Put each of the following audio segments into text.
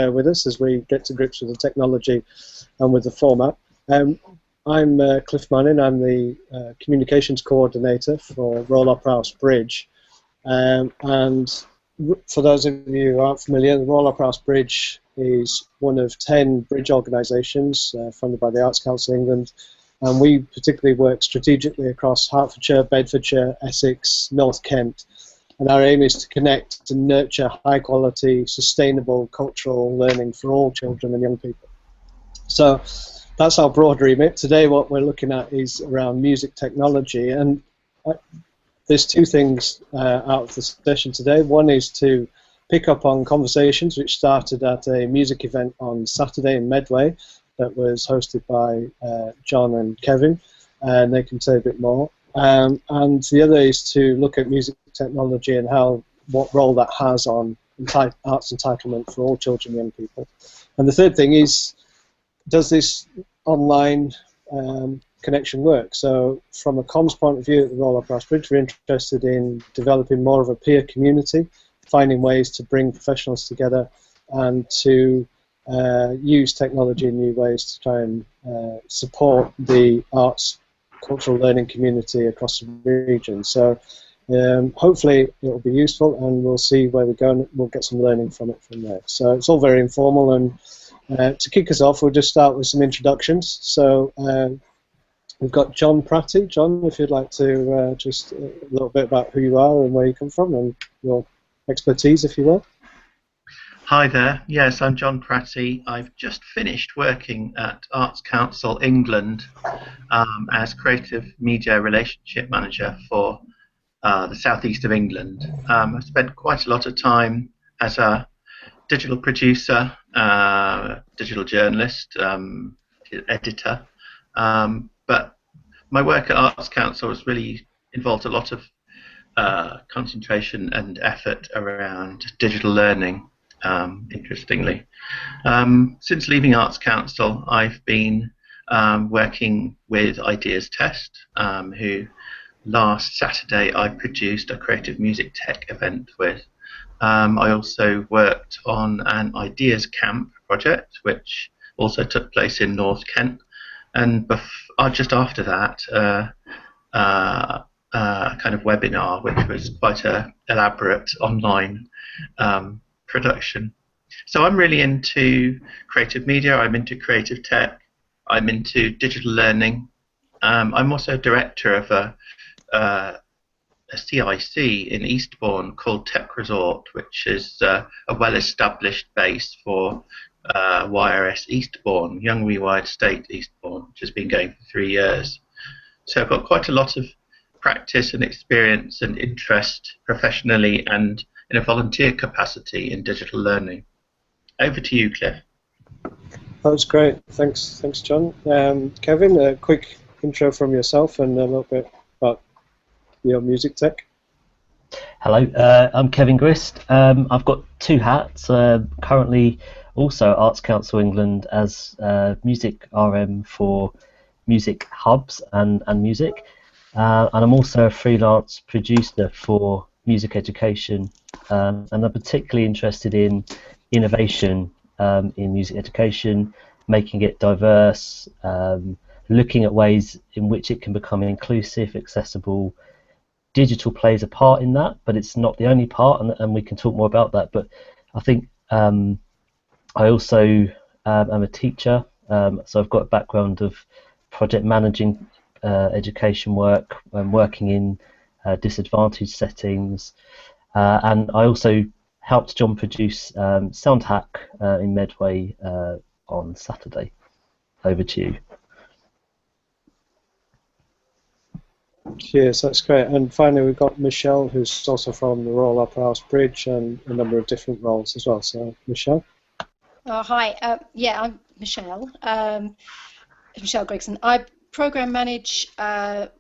with us as we get to grips with the technology and with the format. I'm Cliff Manning. I'm the communications coordinator for Royal Opera House Bridge. And for those of you who aren't familiar, the Royal Opera House Bridge is one of 10 bridge organisations funded by the Arts Council England. And we particularly work strategically across Hertfordshire, Bedfordshire, Essex, North Kent. And our aim is to connect and nurture high-quality, sustainable cultural learning for all children and young people. So that's our broad remit. Today what we're looking at is around music technology. And there's two things out of the session today. One is to pick up on conversations which started at a music event on Saturday in Medway that was hosted by John and Kevin, and they can say a bit more. And the other is to look at music technology and what role that has on arts entitlement for all children and young people. And the third thing is, does this online connection work? So from a comms point of view at the Royal Opera House Bridge, we're interested in developing more of a peer community, finding ways to bring professionals together and to use technology in new ways to try and support the arts cultural learning community across the region. So hopefully it will be useful, and we'll see where we go, and we'll get some learning from it from there. So it's all very informal, and to kick us off, we'll just start with some introductions. So we've got John Pratty. John, if you'd like to just a little bit about who you are and where you come from and your expertise, if you will. Hi there. Yes, I'm John Pratty. I've just finished working at Arts Council England as Creative Media Relationship Manager for the southeast of England. I've spent quite a lot of time as a digital producer, digital journalist, editor, but my work at Arts Council has really involved a lot of concentration and effort around digital learning. Interestingly, since leaving Arts Council, I've been working with Ideas Test, who last Saturday I produced a creative music tech event with. I also worked on an Ideas Camp project, which also took place in North Kent, and just after that, a kind of webinar, which was quite an elaborate online production. So I'm really into creative media, I'm into creative tech, I'm into digital learning. I'm also director of a CIC in Eastbourne called Tech Resort, which is a well-established base for YRS Eastbourne, Young Rewired State Eastbourne, which has been going for 3 years. So I've got quite a lot of practice and experience and interest professionally and in a volunteer capacity in digital learning. Over to you, Cliff. That was great. Thanks, John. Kevin, a quick intro from yourself and a little bit about your music tech. Hello, I'm Kevin Grist. I've got two hats. Currently also Arts Council England as music RM for music hubs and music. And I'm also a freelance producer for music education, and I'm particularly interested in innovation in music education, making it diverse, looking at ways in which it can become inclusive, accessible. Digital plays a part in that, but it's not the only part, and we can talk more about that. But I think I also am a teacher, so I've got a background of project managing education work and working in disadvantaged settings, and I also helped John produce SoundHack in Medway on Saturday. Over to you. Cheers, that's great. And finally we've got Michelle, who's also from the Royal Opera House Bridge and a number of different roles as well. So Michelle. Hi, yeah, I'm Michelle. Michelle Gregson. I program manage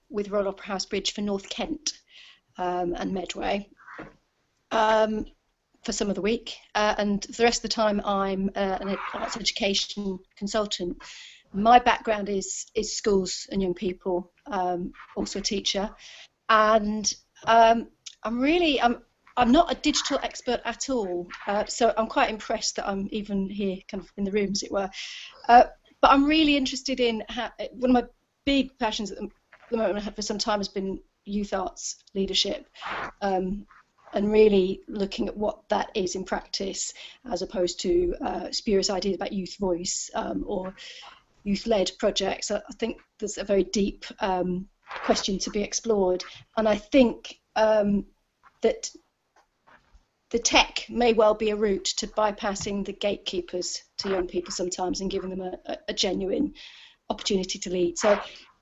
with Royal Opera House Bridge for North Kent and Medway for some of the week, and for the rest of the time I'm an arts education consultant. My background is schools and young people, also a teacher, and I'm I'm not a digital expert at all, so I'm quite impressed that I'm even here, kind of in the room, as it were. But I'm really interested in one of my big passions at the moment I have for some time has been youth arts leadership, and really looking at what that is in practice, as opposed to spurious ideas about youth voice or youth-led projects. I think there's a very deep question to be explored, and I think that the tech may well be a route to bypassing the gatekeepers to young people sometimes and giving them a genuine opportunity to lead. So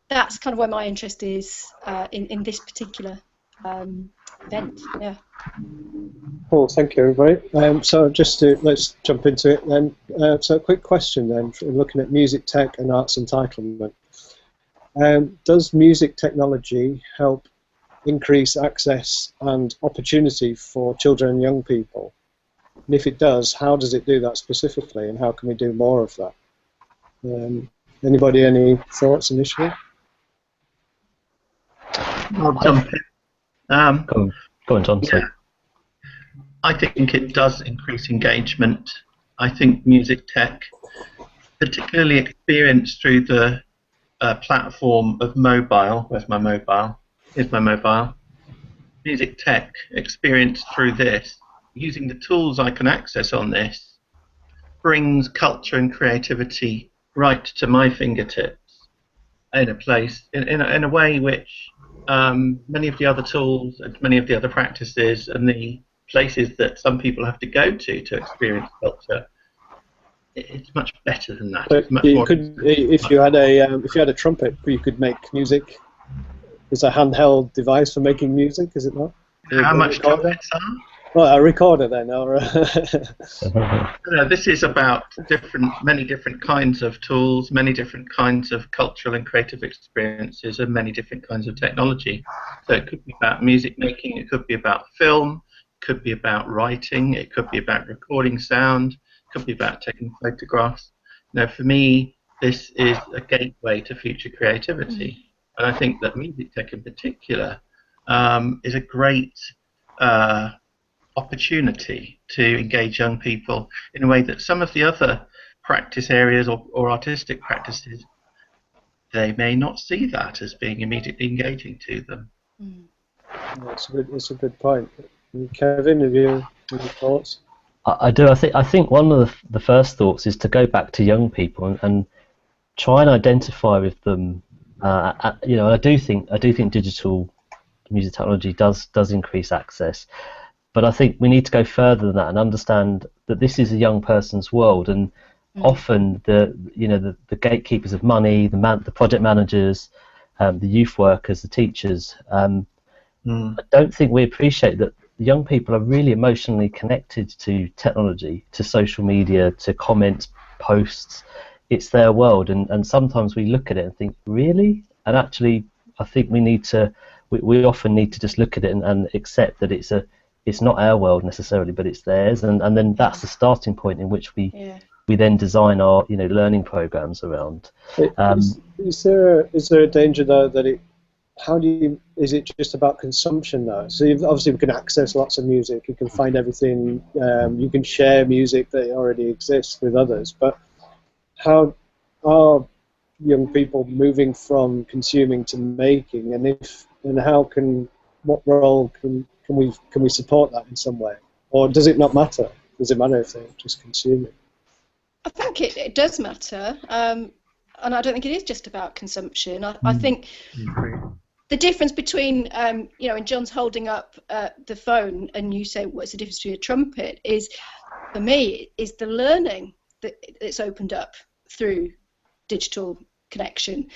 that's kind of where my interest is in this particular event. Yeah. Well, thank you, everybody. So let's jump into it then. So a quick question then, looking at music tech and arts entitlement. Does music technology help increase access and opportunity for children and young people? And if it does, how does it do that specifically, and how can we do more of that? Anybody, any thoughts initially? I'll jump in. Go on, John. Yeah, I think it does increase engagement. I think music tech, particularly experienced through the platform of mobile. Where's my mobile? Here's my mobile. Music tech experienced through this, using the tools I can access on this, brings culture and creativity right to my fingertips in a place, in a way which many of the other tools and many of the other practices and the places that some people have to go to experience culture, it's much better than that. But you could, if you had a trumpet, you could make music. It's a handheld device for making music, is it not? How much trumpets are? Well, a recorder then, or no, this is about many different kinds of tools, many different kinds of cultural and creative experiences, and many different kinds of technology. So it could be about music making, it could be about film, it could be about writing, it could be about recording sound, it could be about taking photographs. You know, for me, this is a gateway to future creativity, and I think that music tech in particular is a great opportunity to engage young people in a way that some of the other practice areas or artistic practices, they may not see that as being immediately engaging to them. That's a good point. Kevin, have you any thoughts? I do. I think one of the first thoughts is to go back to young people and try and identify with them. You know, I do think digital music technology does increase access. But I think we need to go further than that and understand that this is a young person's world, and often the gatekeepers of money, the project managers, the youth workers, the teachers. I don't think we appreciate that young people are really emotionally connected to technology, to social media, to comments, posts. It's their world, and sometimes we look at it and think, really? And actually, I think we often need to just look at it and accept that it's not our world necessarily, but it's theirs, and then that's the starting point in which we then design our learning programs around. Is there a danger though that is it just about consumption now? So obviously we can access lots of music, you can find everything, you can share music that already exists with others, but how are young people moving from consuming to making, what role can we support that in some way, or does it not matter? Does it matter if they're just consuming? I think it does matter, and I don't think it is just about consumption. I think the difference between and John's holding up the phone and you say what's the difference between a trumpet is, for me, is the learning that it's opened up through digital connection.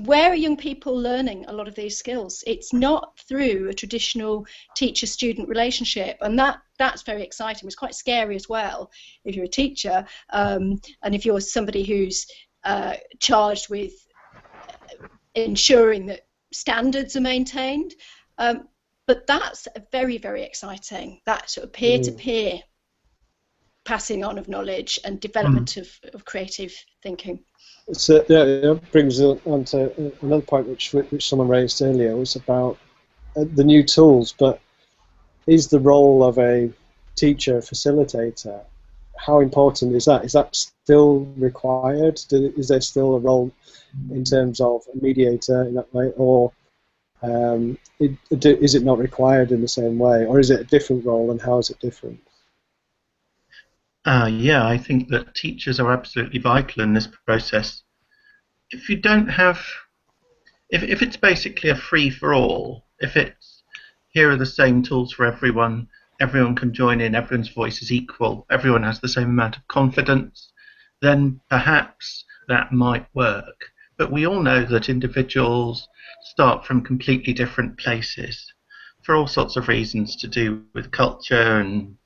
Where are young people learning a lot of these skills? It's not through a traditional teacher-student relationship, and that's very exciting. It's quite scary as well if you're a teacher, and if you're somebody who's charged with ensuring that standards are maintained. But that's very, very exciting, that sort of peer-to-peer passing on of knowledge and development of creative thinking. So it brings us on to another point which someone raised earlier, was about the new tools. But is the role of a teacher facilitator, how important is that? Is that still required? Is there still a role in terms of a mediator in that way, or is it not required in the same way, or is it a different role, and how is it different? Yeah, I think that teachers are absolutely vital in this process. If you don't have, if it's basically a free-for-all, if it's here are the same tools for everyone, everyone can join in, everyone's voice is equal, everyone has the same amount of confidence, then perhaps that might work. But we all know that individuals start from completely different places for all sorts of reasons to do with culture and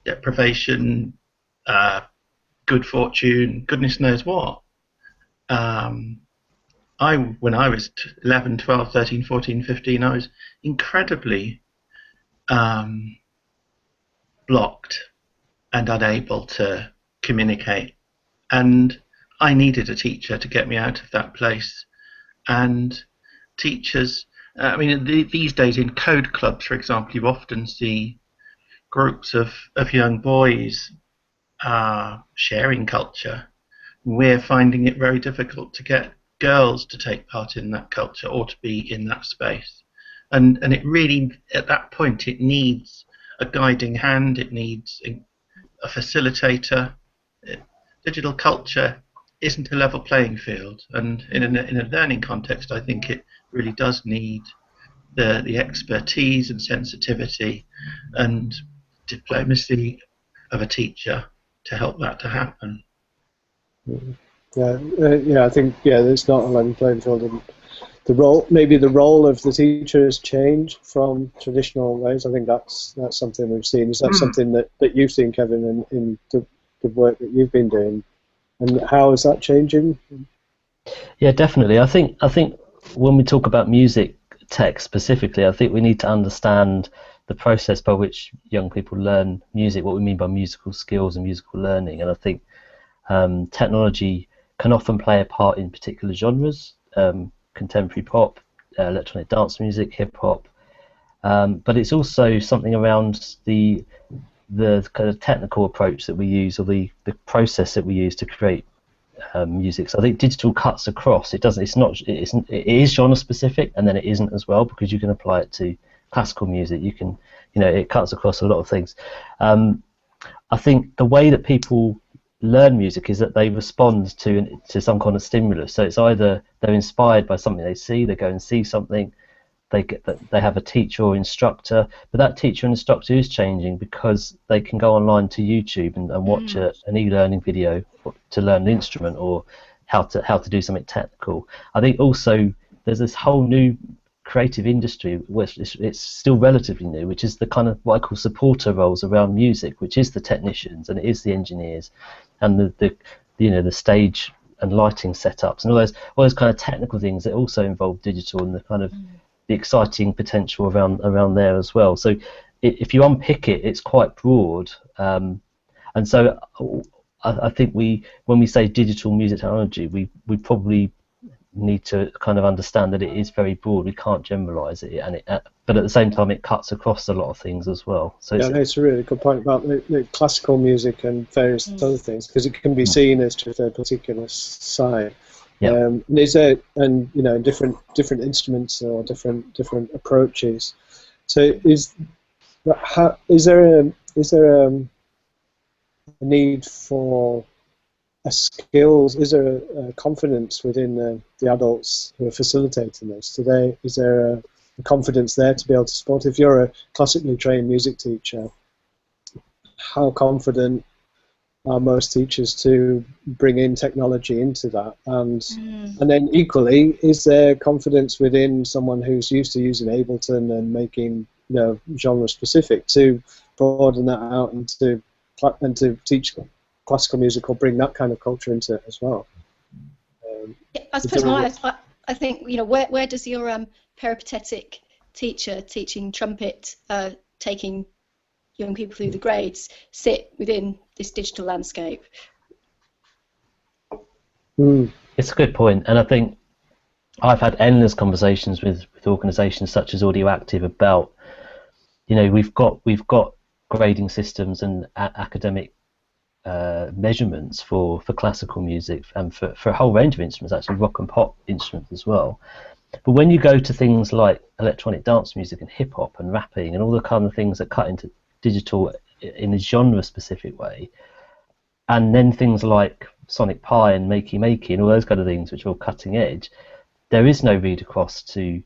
deprivation, good fortune, goodness knows what. When I was 11, 12, 13, 14, 15, I was incredibly blocked and unable to communicate. And I needed a teacher to get me out of that place. And teachers, I mean, these days in code clubs, for example, you often see groups of young boys sharing culture. We're finding it very difficult to get girls to take part in that culture or to be in that space. And it really, at that point, it needs a guiding hand, it needs a facilitator. Digital culture isn't a level playing field, and in a learning context, I think it really does need the expertise and sensitivity and diplomacy of a teacher to help that to happen. Yeah, I think there's not a level playing field, and maybe the role of the teacher has changed from traditional ways. I think that's something we've seen. Is that something that you've seen, Kevin, in the work that you've been doing, and how is that changing? Yeah, definitely. I think when we talk about music tech specifically, I think we need to understand the process by which young people learn music, what we mean by musical skills and musical learning. And I think technology can often play a part in particular genres, contemporary pop, electronic dance music, hip hop, but it's also something around the kind of technical approach that we use, or the process that we use to create music. So I think digital cuts across. It is genre specific, and then it isn't as well, because you can apply it to classical music. You can, it cuts across a lot of things. I think the way that people learn music is that they respond to some kind of stimulus. So it's either they're inspired by something they see, they go and see something, they have a teacher or instructor, but that teacher and instructor is changing because they can go online to YouTube and watch an e-learning video to learn an instrument or how to do something technical. I think also there's this whole new creative industry, which it's still relatively new, which is the kind of what I call supporter roles around music, which is the technicians and it is the engineers and the stage and lighting setups and all those kind of technical things that also involve digital and the kind of the exciting potential around there as well. So if you unpick it, it's quite broad, and so I think when we say digital music technology, we probably need to kind of understand that it is very broad. We can't generalize it, but at the same time it cuts across a lot of things as well. So it's a really good point about the classical music and various other things, because it can be seen as to a particular side. Yeah. Is there, and different instruments or different approaches. So is there a need for skills? Is there a confidence within the adults who are facilitating this? Is there a confidence there to be able to support? If you're a classically trained music teacher, how confident are most teachers to bring in technology into that? And then equally, is there confidence within someone who's used to using Ableton and making genre specific to broaden that out and to teach classical music or bring that kind of culture into it as well? I suppose I think where does your peripatetic teacher teaching trumpet, taking young people through the grades, sit within this digital landscape? It's a good point, and I think I've had endless conversations with organisations such as Audioactive about you know, we've got grading systems and academic measurements for classical music and for a whole range of instruments, actually rock and pop instruments as well. But when you go to things like electronic dance music and hip hop and rapping and all the kind of things that cut into digital in a genre specific way, and then things like Sonic Pi and Makey Makey and all those kind of things which are all cutting edge, there is no read across to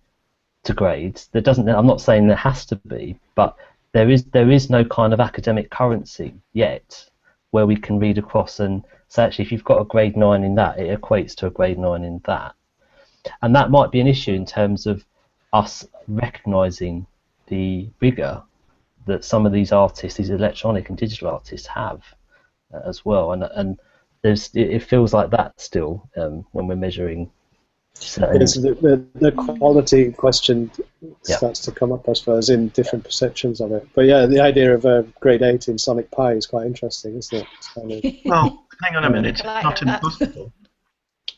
grades. There doesn't. I'm not saying there has to be, but there is no kind of academic currency yet where we can read across and say, actually, if you've got a grade 9 in that, it equates to a grade 9 in that. And that might be an issue in terms of us recognising the rigor that some of these artists, these electronic and digital artists, have as well. And it feels like that still when we're measuring certain... Yes, the quality question starts to come up, I suppose, in different perceptions of it. But yeah, the idea of a grade 8 in Sonic Pi is quite interesting, isn't it? It's kind of, well, hang on a minute. It's not impossible.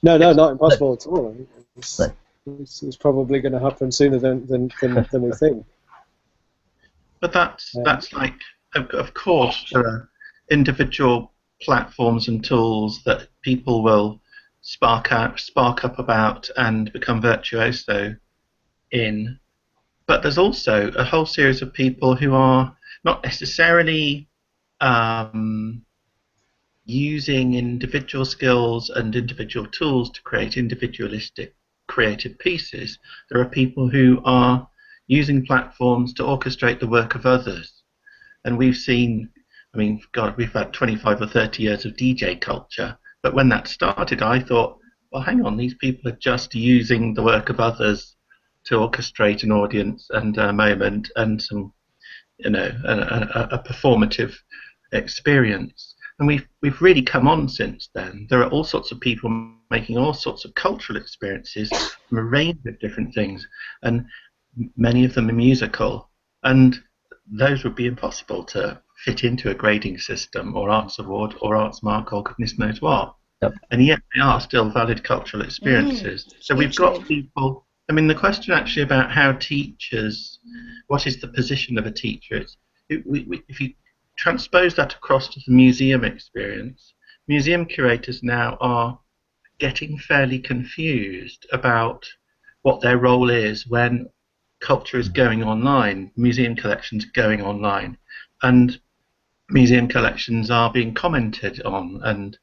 No, not impossible at all. It's probably going to happen sooner than we think. But that's like, of course, there are individual platforms and tools that people will spark up about and become virtuoso in. But there's also a whole series of people who are not necessarily using individual skills and individual tools to create individualistic creative pieces. There are people who are using platforms to orchestrate the work of others. And we've seen, I mean, God, we've had 25 or 30 years of DJ culture. But when that started, I thought, well, hang on, these people are just using the work of others to orchestrate an audience and a moment and some, you know, a performative experience. And we've really come on since then. There are all sorts of people making all sorts of cultural experiences from a range of different things, and many of them are musical. And those would be impossible to fit into a grading system or arts award or arts mark or goodness knows what. Yep. And yet they are still valid cultural experiences. So we've got people. I mean, the question actually about how teachers, what is the position of a teacher? If you transpose that across to the museum experience, museum curators now are getting fairly confused about what their role is when culture is going online, museum collections are going online, and museum collections are being commented on, and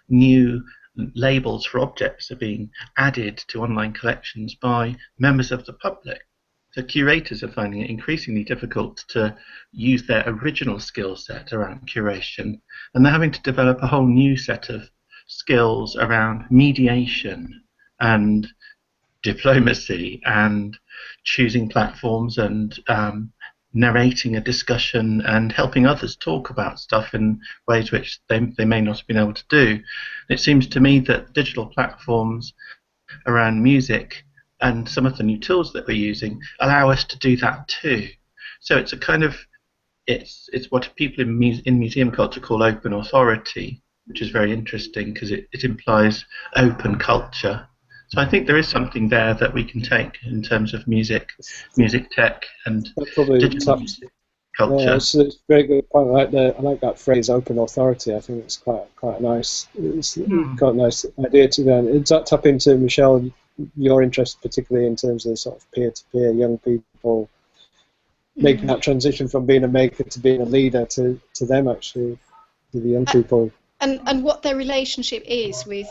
new labels for objects are being added to online collections by members of the public. So curators are finding it increasingly difficult to use their original skill set around curation, and they're having to develop a whole new set of skills around mediation and diplomacy and choosing platforms and narrating a discussion and helping others talk about stuff in ways which they may not have been able to do. It seems to me that digital platforms around music and some of the new tools that we're using allow us to do that too. So it's a kind of, it's what people in museum culture call open authority, which is very interesting because it implies open culture. So I think there is something there that we can take in terms of music tech, and digital culture. Yeah, it's a very good point. I like that phrase, open authority. I think it's quite nice. It's got a nice idea to that. Does that tap into, Michelle, your interest particularly in terms of sort of peer-to-peer young people making that transition from being a maker to being a leader to them actually, to the young people? And what their relationship is with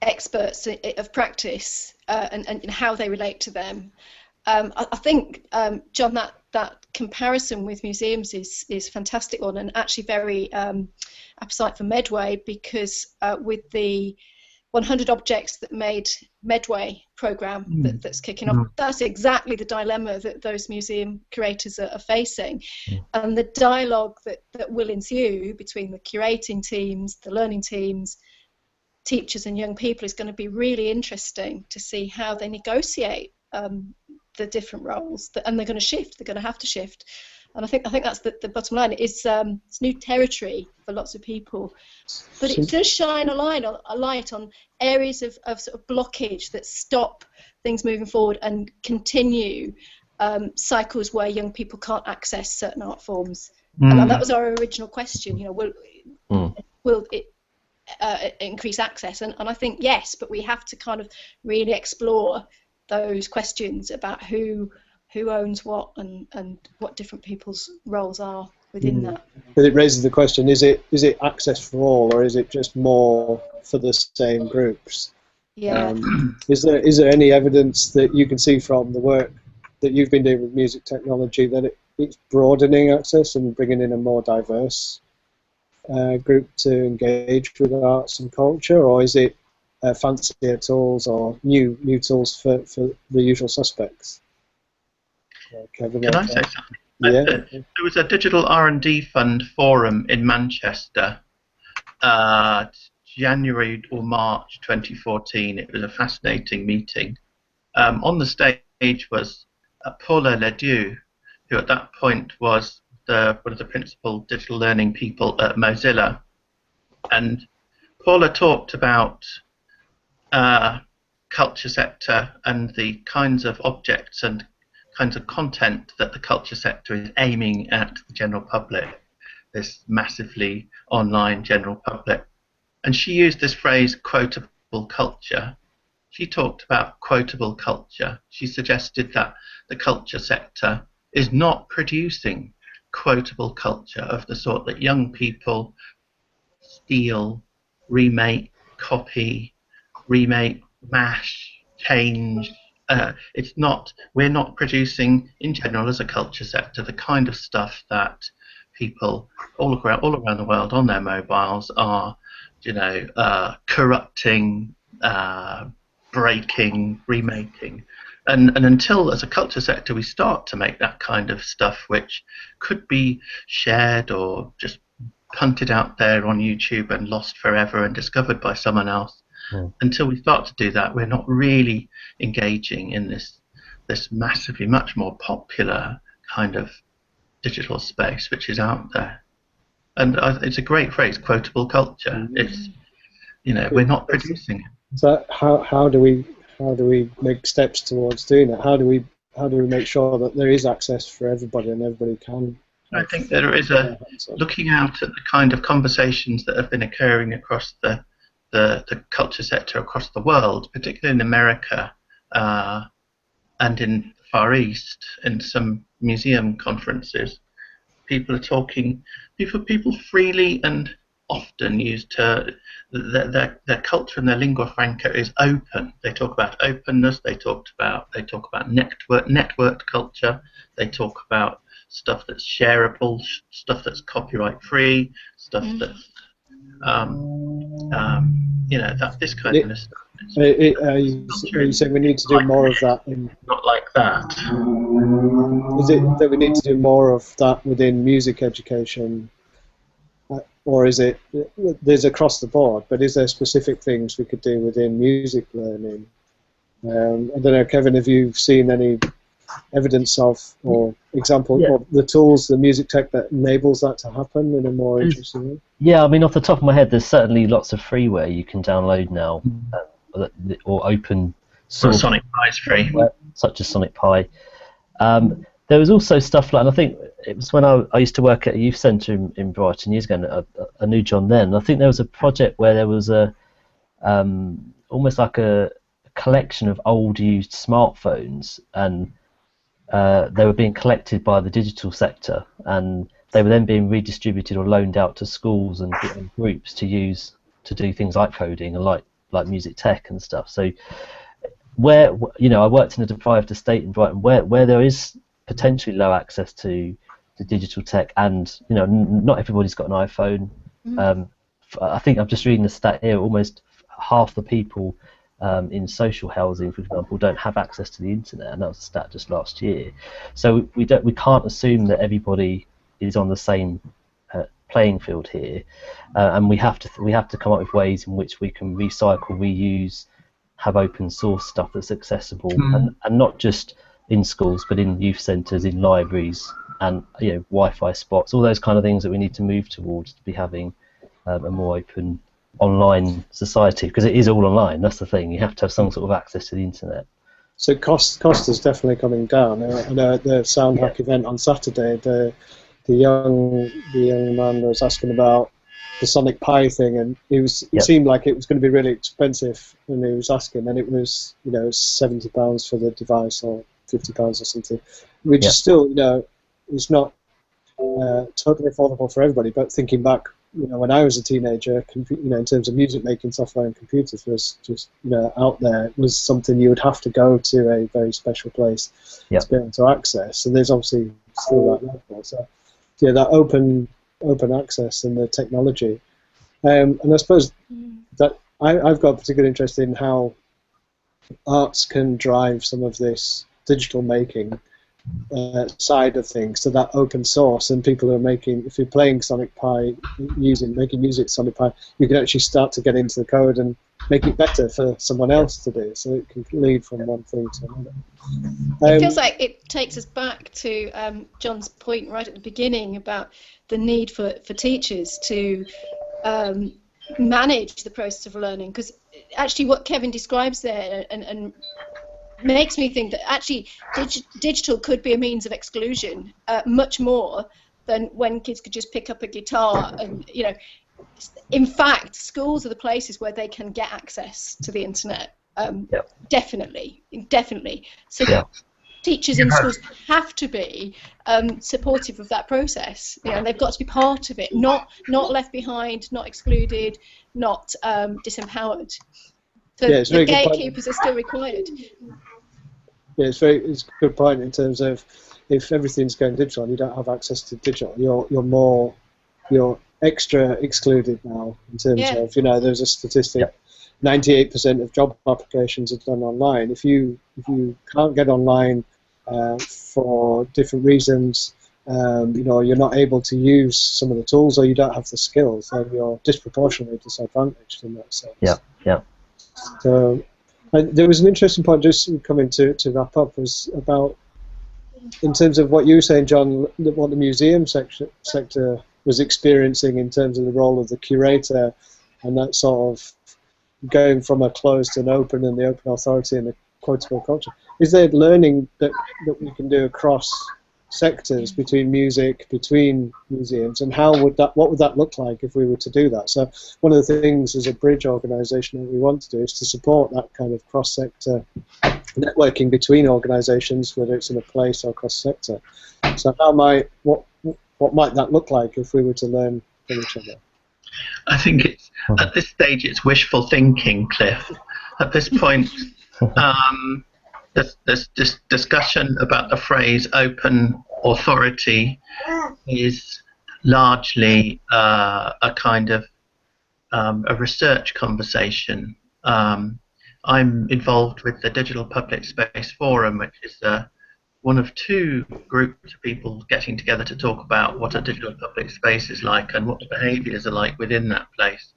experts of practice and how they relate to them. I think, John, that comparison with museums is a fantastic one, and actually very appetite for Medway, because with the 100 objects that made Medway programme that's kicking off, that's exactly the dilemma that those museum curators are facing. And the dialogue that will ensue between the curating teams, the learning teams, teachers and young people is going to be really interesting to see how they negotiate the different roles, and they're going to shift. They're going to have to shift, and I think that's the bottom line. It's new territory for lots of people, but it does shine a light on areas of sort of blockage that stop things moving forward and continue cycles where young people can't access certain art forms? And that was our original question. You know, will it increase access? And I think yes, but we have to kind of really explore those questions about who owns what and what different people's roles are within that. But it raises the question: is it access for all, or is it just more for the same groups? Yeah. Is there any evidence that you can see from the work that you've been doing with music technology that it's broadening access and bringing in a more diverse group to engage with arts and culture, or is it fancier tools or new tools for the usual suspects? Kevin, can I say something? Yeah. There was a digital R&D fund forum in Manchester, January or March 2014. It was a fascinating meeting. On the stage was Paula Ledieu, who at that point was one of the principal digital learning people at Mozilla. And Paula talked about culture sector and the kinds of objects and kinds of content that the culture sector is aiming at the general public, this massively online general public. And she used this phrase, quotable culture. She talked about quotable culture. She suggested that the culture sector is not producing quotable culture of the sort that young people steal, remake, copy, mash, change. It's not. We're not producing, in general, as a culture sector, the kind of stuff that people all around the world on their mobiles are, you know, corrupting, breaking, remaking. And until, as a culture sector, we start to make that kind of stuff, which could be shared or just punted out there on YouTube and lost forever and discovered by someone else. Until we start to do that, we're not really engaging in this massively much more popular kind of digital space which is out there. And it's a great phrase, quotable culture. It's, you know, we're not producing it. So how do we make steps towards doing that? How do we make sure that there is access for everybody and everybody can? I think there is looking out at the kind of conversations that have been occurring across the culture sector across the world, particularly in America and in the Far East, in some museum conferences. People are talking, people freely and often use their culture and their lingua franca is open. They talk about openness, they talk about networked culture, they talk about stuff that's shareable, stuff that's copyright free, stuff that's you know, that this kind of stuff. Are you saying we need to do more of that? Not like that. Is it that we need to do more of that within music education, or is it there's across the board? But is there specific things we could do within music learning? I don't know, Kevin, have you seen any evidence of or example of the tools, the music tech that enables that to happen in a more interesting way? Yeah, I mean, off the top of my head, there's certainly lots of freeware you can download now, or open source. Sonic Pi is free. Such as Sonic Pi. There was also stuff like, and I think it was when I used to work at a youth centre in Brighton years ago, and I knew John then. And I think there was a project where there was a almost like a collection of old used smartphones, and they were being collected by the digital sector, and they were then being redistributed or loaned out to schools and groups to use to do things like coding and like music tech and stuff. So where, you know, I worked in a deprived estate in Brighton where there is potentially low access to digital tech, and you know, not everybody's got an iPhone. I think I'm just reading the stat here, almost half the people in social housing, for example, don't have access to the internet, and that was a stat just last year. So we can't assume that everybody is on the same playing field here, and we have to come up with ways in which we can recycle, reuse, have open source stuff that's accessible, and not just in schools, but in youth centres, in libraries, and you know, Wi-Fi spots, all those kind of things that we need to move towards to be having a more open online society, because it is all online. That's the thing. You have to have some sort of access to the internet. So cost is definitely coming down. I know at the SoundHack event on Saturday, the young man was asking about the Sonic Pi thing, and it seemed like it was going to be really expensive when he was asking, and it was, you know, £70 for the device or £50 or something, which is still, you know, it's not totally affordable for everybody. But thinking back, you know, when I was a teenager, you know, in terms of music making software and computers was just, you know, out there. It was something you would have to go to a very special place to be able to access, and there's obviously still that level. So yeah, that open access and the technology, and I suppose that I've got a particular interest in how arts can drive some of this digital making side of things to that open source, and people are making, if you're playing Sonic Pi, making music Sonic Pi, you can actually start to get into the code and make it better for someone else to do, so it can lead from one thing to another. It feels like it takes us back to John's point right at the beginning about the need for teachers to manage the process of learning, because actually what Kevin describes there and makes me think that actually digital could be a means of exclusion much more than when kids could just pick up a guitar. And, you know, in fact, schools are the places where they can get access to the internet. Definitely. So teachers in schools have to be supportive of that process. You know, they've got to be part of it, not left behind, not excluded, not disempowered. So the gatekeepers are still required. Yeah, it's a good point in terms of if everything's going digital and you don't have access to digital, you're extra excluded now in terms of, you know, there's a statistic, 98% of job applications are done online. If you can't get online for different reasons, you know, you're not able to use some of the tools, or you don't have the skills, then you're disproportionately disadvantaged in that sense. So there was an interesting point just coming to wrap up, was about, in terms of what you were saying, John, what the museum sector was experiencing in terms of the role of the curator, and that sort of going from a closed and open, and the open authority and the quotable culture. Is there learning that we can do across sectors, between music, between museums, and what would that look like if we were to do that? So one of the things as a bridge organisation that we want to do is to support that kind of cross-sector networking between organisations, whether it's in a place or cross-sector. So what might that look like if we were to learn from each other? I think at this stage it's wishful thinking, Cliff. At this point, this discussion about the phrase open authority is largely a kind of a research conversation. I'm involved with the Digital Public Space Forum, which is one of two groups of people getting together to talk about what a digital public space is like and what the behaviours are like within that place.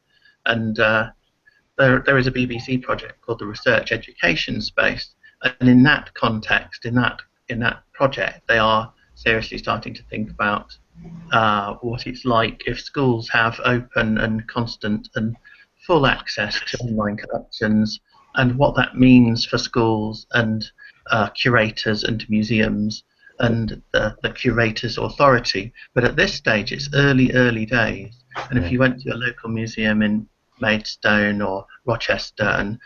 And there is a BBC project called the Research Education Space, and in that context, in that project, they are seriously starting to think about what it's like if schools have open and constant and full access to online collections, and what that means for schools and curators and museums and the curator's authority. But at this stage, it's early days, and if you went to a local museum in Maidstone or Rochester and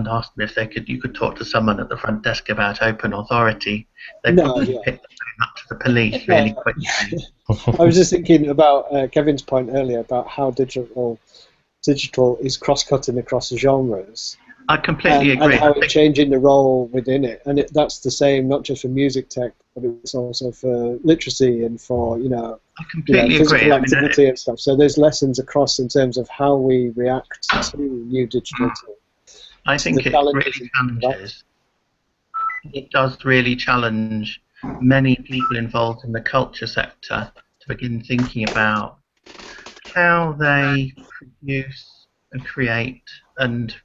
asked them if you could talk to someone at the front desk about open authority, they'd probably pick the phone up to the police really quickly. I was just thinking about Kevin's point earlier about how digital is cross-cutting across genres. I completely agree. And how it's changing the role within it. And that's the same not just for music tech, but it's also for literacy and for, physical activity and stuff. So there's lessons across in terms of how we react to new digital tools. I think it really challenges. It does really challenge many people involved in the culture sector to begin thinking about how they produce and create and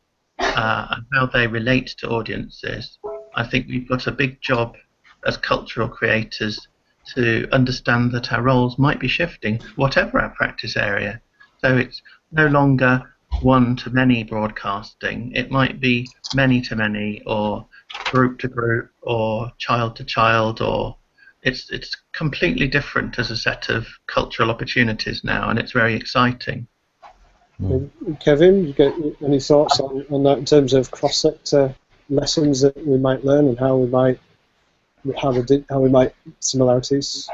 how they relate to audiences. I think we've got a big job as cultural creators to understand that our roles might be shifting, whatever our practice area. So it's no longer one-to-many broadcasting. It might be many-to-many, or group-to-group, or child-to-child, or it's completely different as a set of cultural opportunities now, and it's very exciting. Kevin, you get any thoughts on that in terms of cross-sector lessons that we might learn and how we might similarities?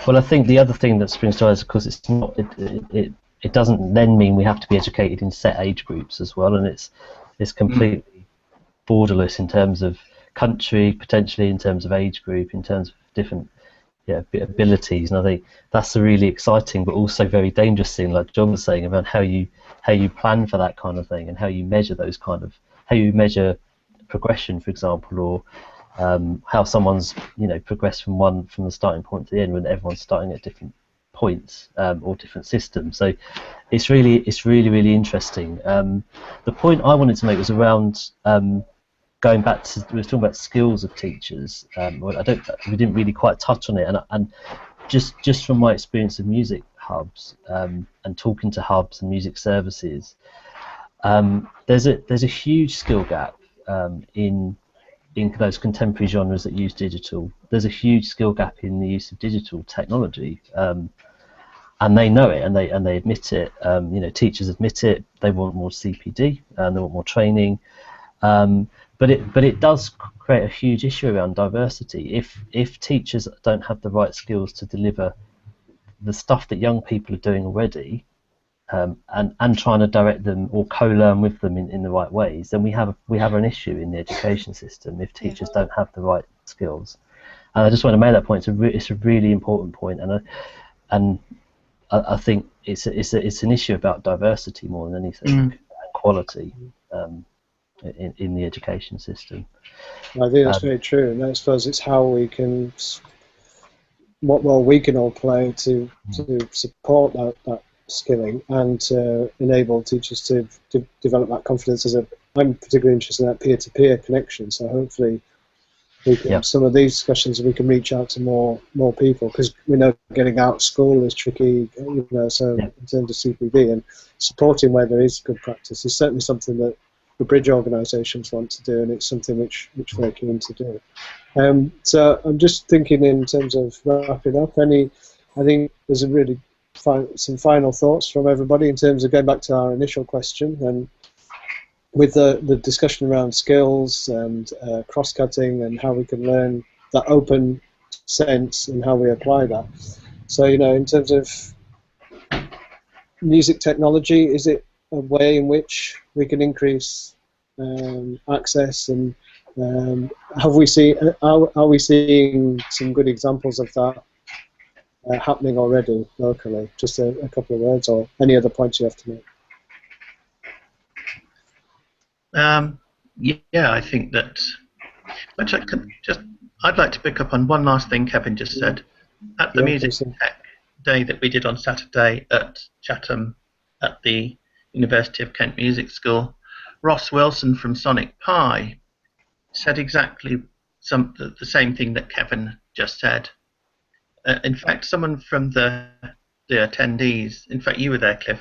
Well, I think the other thing that springs to mind is, of course, it's not it doesn't then mean we have to be educated in set age groups as well, and it's completely borderless in terms of country, potentially in terms of age group, in terms of different abilities. And I think that's a really exciting but also very dangerous thing, like John was saying, about how you plan for that kind of thing and how you measure how you measure progression, for example, or how someone's progressed from the starting point to the end when everyone's starting at different points or different systems. So it's really interesting. The point I wanted to make was around going back to, we were talking about skills of teachers. We didn't really quite touch on it, and just from my experience of music hubs and talking to hubs and music services, there's a huge skill gap in those contemporary genres that use digital. There's a huge skill gap in the use of digital technology, and they know it, and they admit it. Teachers admit it. They want more CPD and they want more training. But it does create a huge issue around diversity. If teachers don't have the right skills to deliver the stuff that young people are doing already, and trying to direct them or co-learn with them in the right ways, then we have an issue in the education system if teachers don't have the right skills. And I just want to make that point. It's a really important point, and I think it's an issue about diversity more than anything, and quality in the education system. I think that's very true, and I suppose it's how we can, what role we can all play to support that skilling and to enable teachers to develop that confidence. I'm particularly interested in that peer-to-peer connection, so hopefully we can, some of these discussions we can reach out to more people, because we know getting out of school is tricky, so in terms of CPD, and supporting where there is good practice is certainly something that the bridge organisations want to do, and it's something which we're keen to do. So I'm just thinking in terms of wrapping up, I think there's a really some final thoughts from everybody in terms of going back to our initial question, and with the discussion around skills and cross-cutting and how we can learn that open sense and how we apply that. So, in terms of music technology, is it a way in which we can increase access, and are we seeing some good examples of that happening already locally? Just a couple of words, or any other points you have to make. I think that I'd like to pick up on one last thing Kevin just said. At the Music Tech Day that we did on Saturday at Chatham at the University of Kent Music School, Ross Wilson from Sonic Pi said exactly the same thing that Kevin just said. In fact, someone from the attendees, in fact you were there, Cliff,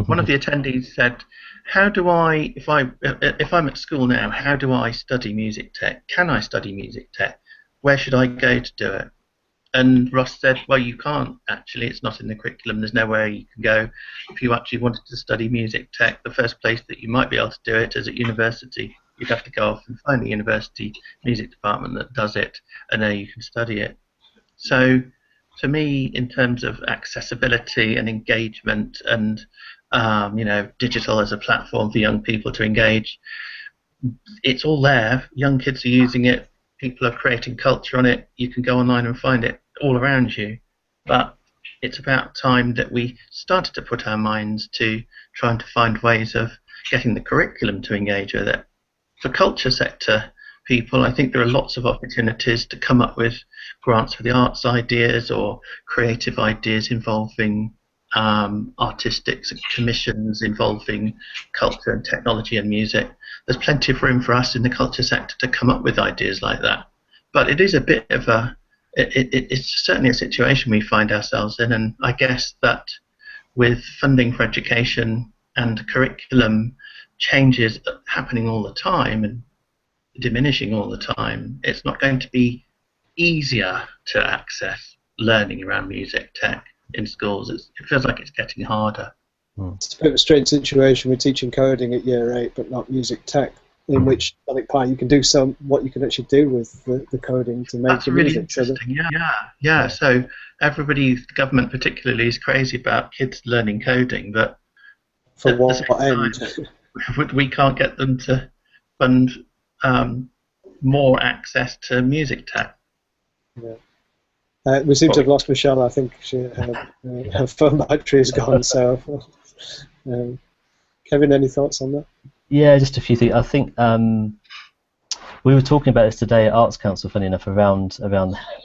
one of the attendees said, how do I, if I'm at school now, how do I study music tech? Can I study music tech? Where should I go to do it? And Ross said, well, you can't actually. It's not in the curriculum. There's nowhere you can go. If you actually wanted to study music tech, the first place that you might be able to do it is at university. You'd have to go off and find a university music department that does it, and there you can study it. So for me, in terms of accessibility and engagement and digital as a platform for young people to engage, it's all there. Young kids are using it. People are creating culture on it. You can go online and find it all around you. But it's about time that we started to put our minds to trying to find ways of getting the curriculum to engage with it. For culture sector people, I think there are lots of opportunities to come up with grants for the arts ideas or creative ideas involving artistic commissions involving culture and technology and music. There's plenty of room for us in the culture sector to come up with ideas like that. But it is a bit of it's certainly a situation we find ourselves in, and I guess that with funding for education and curriculum changes happening all the time and diminishing all the time, it's not going to be easier to access learning around music tech in schools. It feels like it's getting harder. It's a bit of a strange situation with teaching coding at year 8 but not music tech, in which Sonic Pi you can do what you can actually do with the coding to make That's the really music. interesting. Yeah. So everybody, the government particularly, is crazy about kids learning coding, but For at the what same end? time, we can't get them to fund more access to music tech. Yeah. We seem to have lost Michelle. I think her phone battery is gone. So, Kevin, any thoughts on that? Yeah, just a few things. I think we were talking about this today at Arts Council, funny enough, around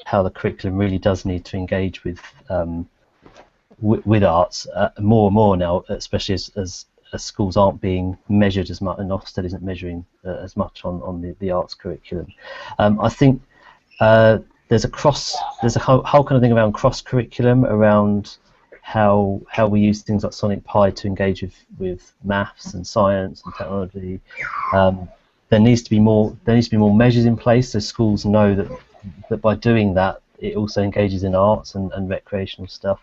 how the curriculum really does need to engage with arts more and more now, especially as schools aren't being measured as much, and Ofsted isn't measuring as much on the arts curriculum. I think there's a whole kind of thing around cross curriculum, around how we use things like Sonic Pi to engage with maths and science and technology. There needs to be more measures in place, so schools know that by doing that it also engages in arts and recreational stuff.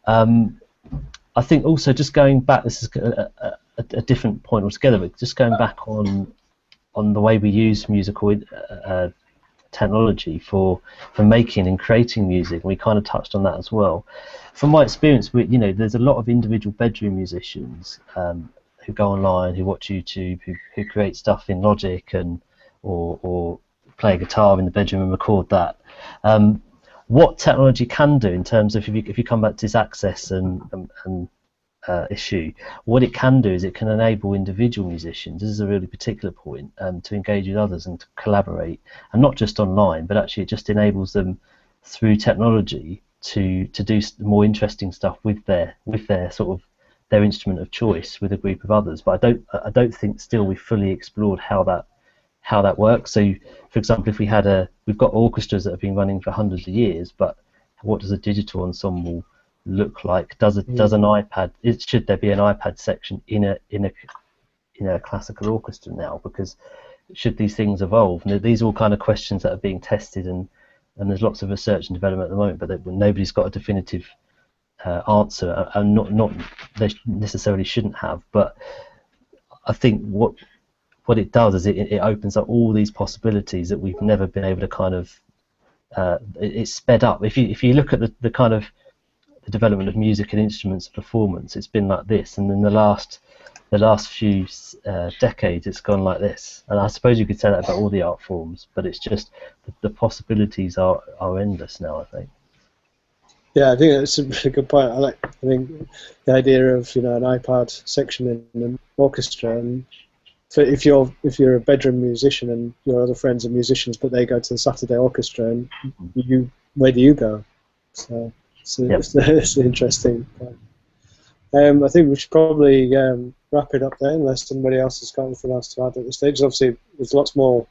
I think also, just going back, this is a different point altogether, but just going back on the way we use musical technology for making and creating music, and we kind of touched on that as well. From my experience, there's a lot of individual bedroom musicians who go online, who watch YouTube, who create stuff in Logic or play a guitar in the bedroom and record that. What technology can do in terms of, if you come back to this access and issue, what it can do is it can enable individual musicians, this is a really particular point, to engage with others and to collaborate, and not just online, but actually it just enables them through technology to do more interesting stuff with their sort of their instrument of choice with a group of others. But I don't think still we've fully explored how that works. So, for example, if we've got orchestras that have been running for hundreds of years, but what does a digital ensemble look like? Does an iPad? Should there be an iPad section in a classical orchestra now? Because should these things evolve? And these are all kind of questions that are being tested, and there's lots of research and development at the moment, but nobody's got a definitive answer, and not they necessarily shouldn't have. But I think what it does is it opens up all these possibilities that we've never been able to kind of. It's sped up. If you look at the kind of the development of music and instruments performance, it's been like this, and in the last few decades it's gone like this. And I suppose you could say that about all the art forms, but it's just the possibilities are endless now, I think. Yeah, I think that's a really good point. I think the idea of an iPad section in an orchestra, and if you're a bedroom musician and your other friends are musicians, but they go to the Saturday orchestra, and where do you go? So it's an interesting point. I think we should probably wrap it up there, unless somebody else has got anything else to add at this stage. Obviously, there's lots more.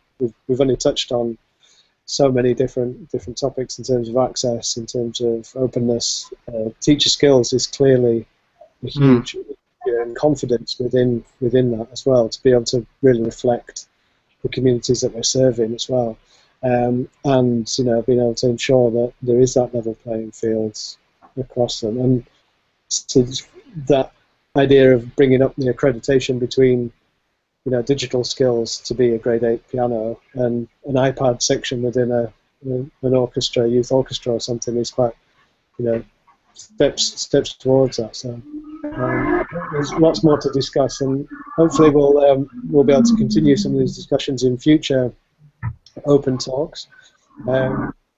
We've only touched on so many different topics in terms of access, in terms of openness. Teacher skills is clearly a huge and confidence within that as well, to be able to really reflect the communities that we're serving as well, and being able to ensure that there is that level playing fields across them. And so that idea of bringing up the accreditation between digital skills to be a grade 8 piano and an iPad section within an orchestra, youth orchestra or something, is quite steps towards that. So there's lots more to discuss, and hopefully we'll be able to continue some of these discussions in future open talks.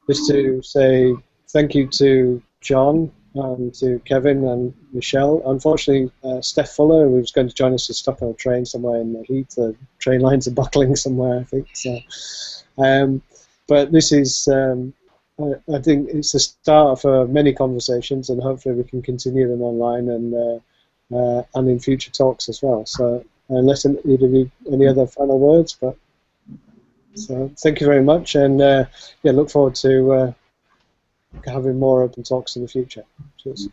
Just to say thank you to John and to Kevin and Michelle. Unfortunately, Steph Fuller, who was going to join us, is stuck on a train somewhere in the heat. The train lines are buckling somewhere, I think. So, but this is, I think it's the start for many conversations, and hopefully we can continue them online and in future talks as well. So, unless either of you any other final words, but so thank you very much, and look forward to having more open talks in the future. Cheers.